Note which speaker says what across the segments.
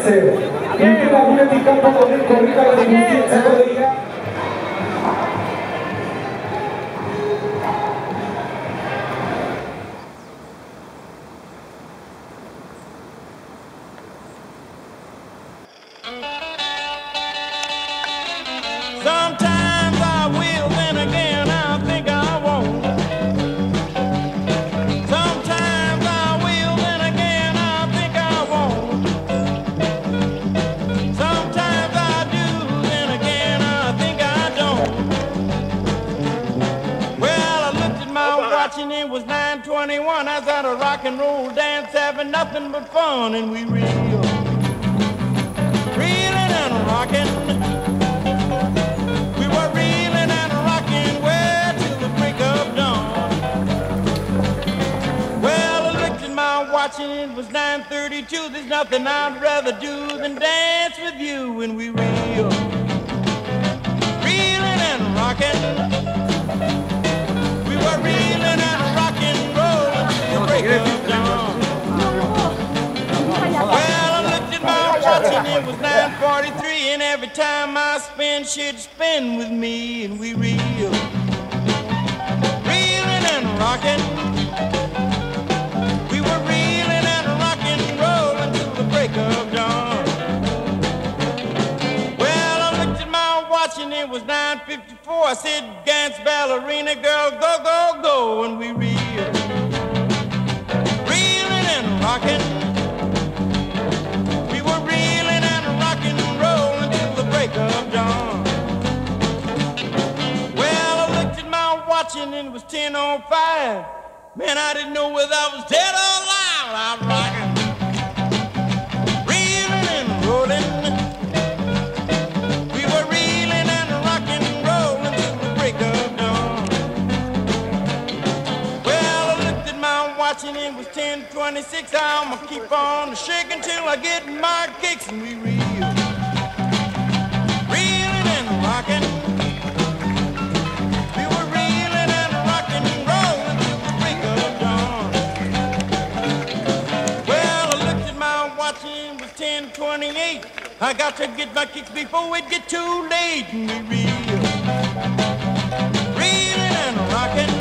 Speaker 1: Dance. Intima pure di campo con il corridoio di giustizia collega.
Speaker 2: Sometimes I will, then again I think I won't. Sometimes I will, then again I think I won't. Sometimes I do, then again I think I don't. Well, I looked at my watch and it was 9:21. I was at a rock and roll dance having nothing but fun, and we reelin' and rockin'. Watching it was 9:32. There's nothing I'd rather do than dance with you when we reelin' and rockin'. We were reelin' and rockin', rollin' till the break of dawn. Well, I looked at my watch and it was 9:43, and every time I spin, she'd spin with me, and we reelin' and rockin'. It was 9:54. I said, dance ballerina girl, go, go, go. And we reelin' and rockin'. We were reelin' and rockin' and rollin' till the break of dawn. Well, I looked at my watch and it was 10:05. Man, I didn't know whether I was dead or alive. I'm rockin', reelin' and rollin'. And it was 10:26. I'ma keep on shaking till I get my kicks, and we reelin' and rockin'. We were reelin' and rockin' and rollin' till the break of dawn. Well, I looked at my watch and it was 10:28. I got to get my kicks before it get too late, and we reelin' and rockin'.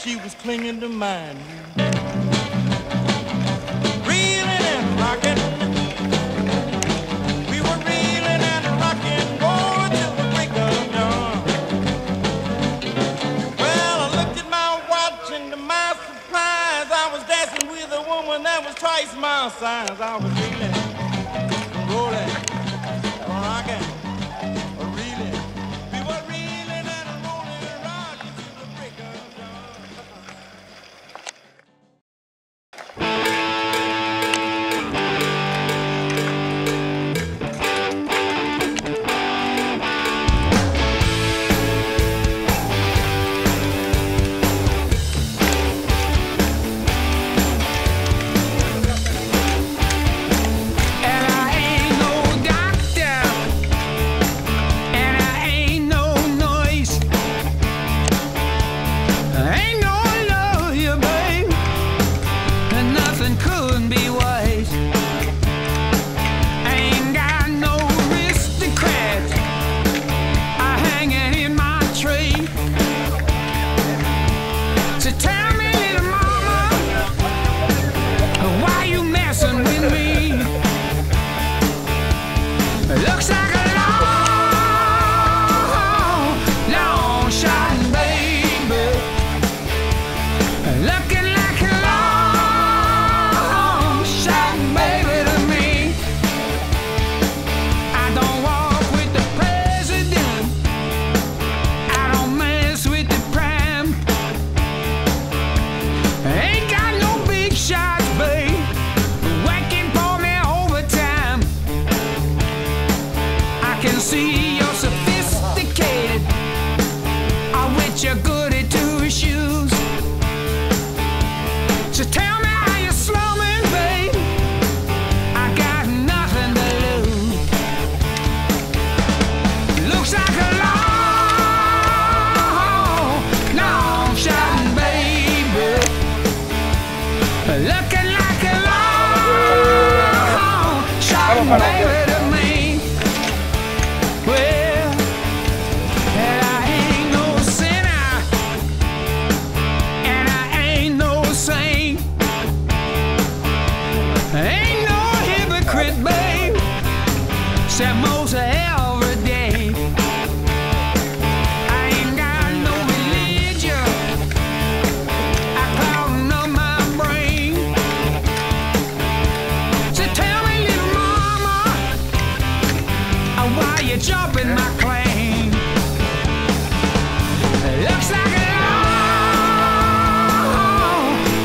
Speaker 2: She was clinging to mine. Reelin' and rockin'. We were reelin' and rockin', going till the break of dawn. Well, I looked at my watch and to my surprise, I was dancing with a woman that was twice my size. I was reelin', rollin', rockin'.
Speaker 3: So tell me how you're slumming, babe. I got nothing to lose. Looks like a long shot, baby. Looking like a long shot, baby, to me. Well, and I ain't no sinner, and I ain't no saint. Ain't no hypocrite, babe, except most every day. I ain't got no religion, I clouding up my brain. So tell me, little mama, why you jumping my claim? Looks like a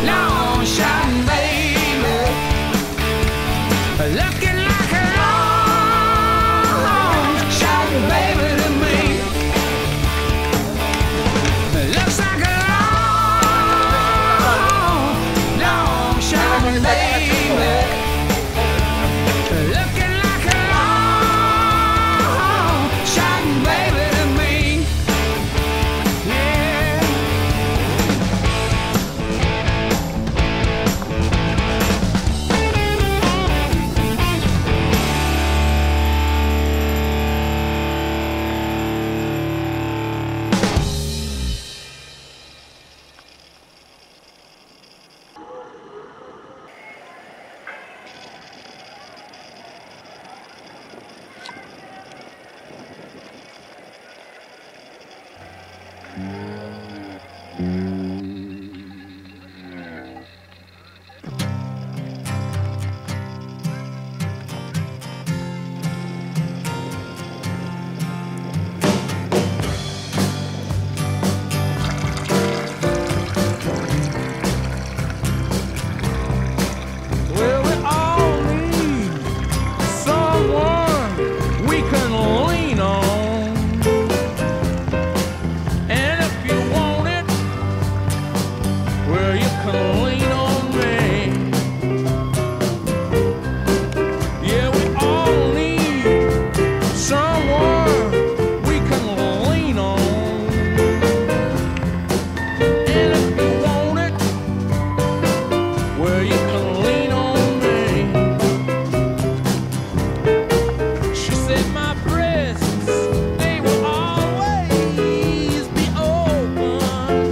Speaker 3: long shot, baby. Looking like a long shot, baby, to me. Looks like a long shot, baby. Looking like a long shot, baby, to me. Yeah. Well, we all need someone we can lean on. And if you want it, well, you can lean on me. Yeah, we all need someone we can lean on. And if you want it, well, you can lean on me. She said my breasts, they will always be open,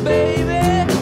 Speaker 3: baby.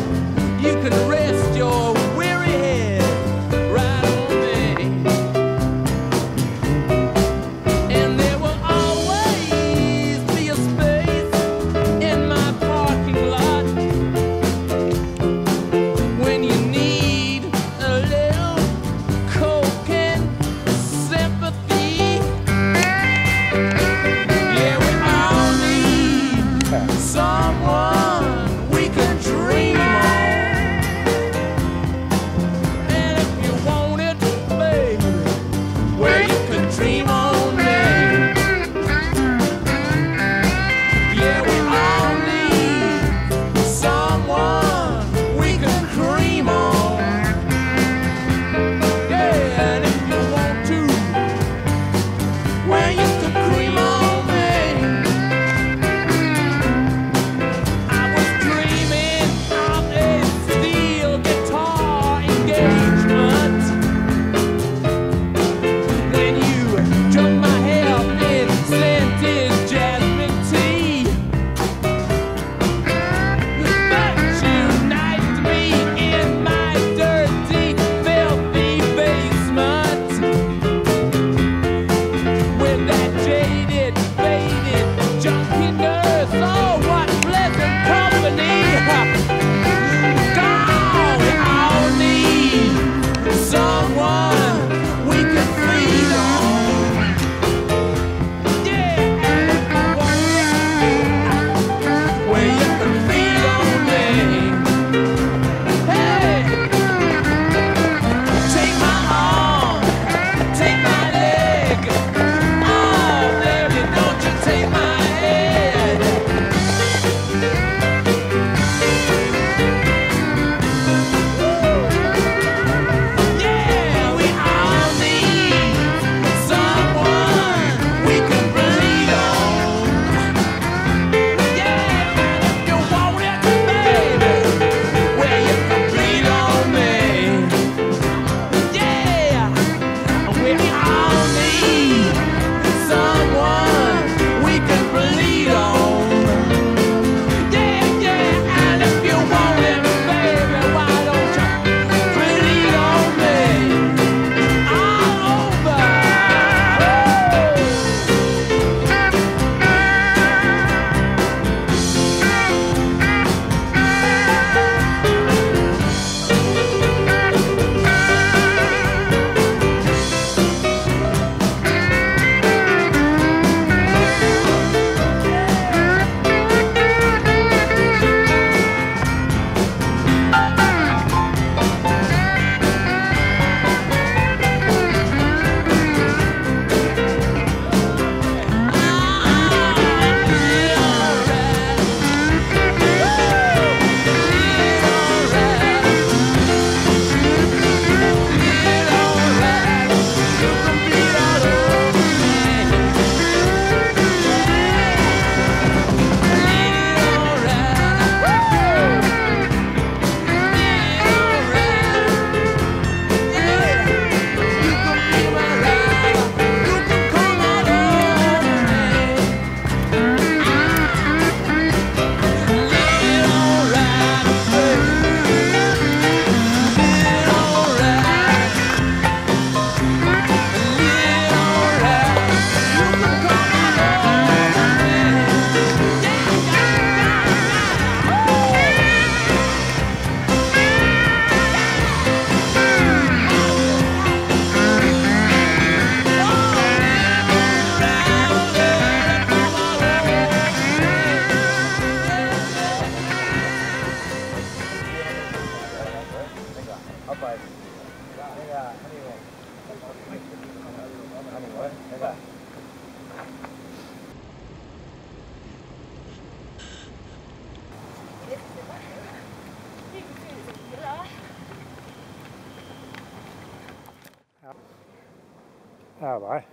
Speaker 1: Ah, vai.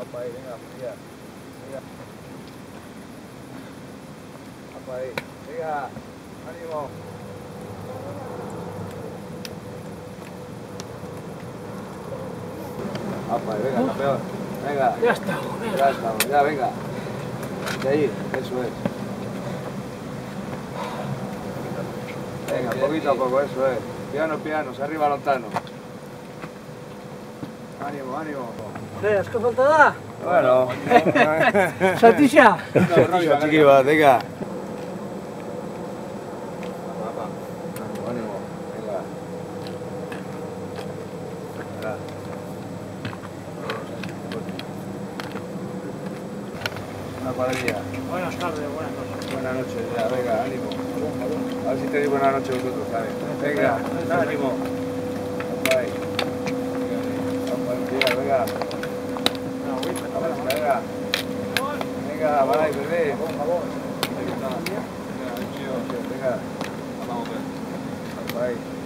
Speaker 4: Apa ahí, venga, ya. Venga. Apa ahí. Venga, ánimo. Apa ahí, venga, campeón. Venga.
Speaker 1: Ya estamos, venga.
Speaker 4: Ya estamos, ya, venga. De ahí, eso es. poquito a poco, eso es. Piano, pianos, arriba lontano. Ánimo, ánimo.
Speaker 5: Es que falta da.
Speaker 4: Bueno.
Speaker 5: Saltixa.
Speaker 4: Chiquiva, venga. Ánimo, venga. Una cuadrilla.
Speaker 5: Buenas tardes, buenas noches.
Speaker 4: Buenas noches, ya, venga, ánimo. A ver si te digo buenas noches vosotros, ¿sabes? Venga, ánimo. Bye. Venga, venga. Venga. Venga, bye, bebé. Venga. Vamos a ver. Bye.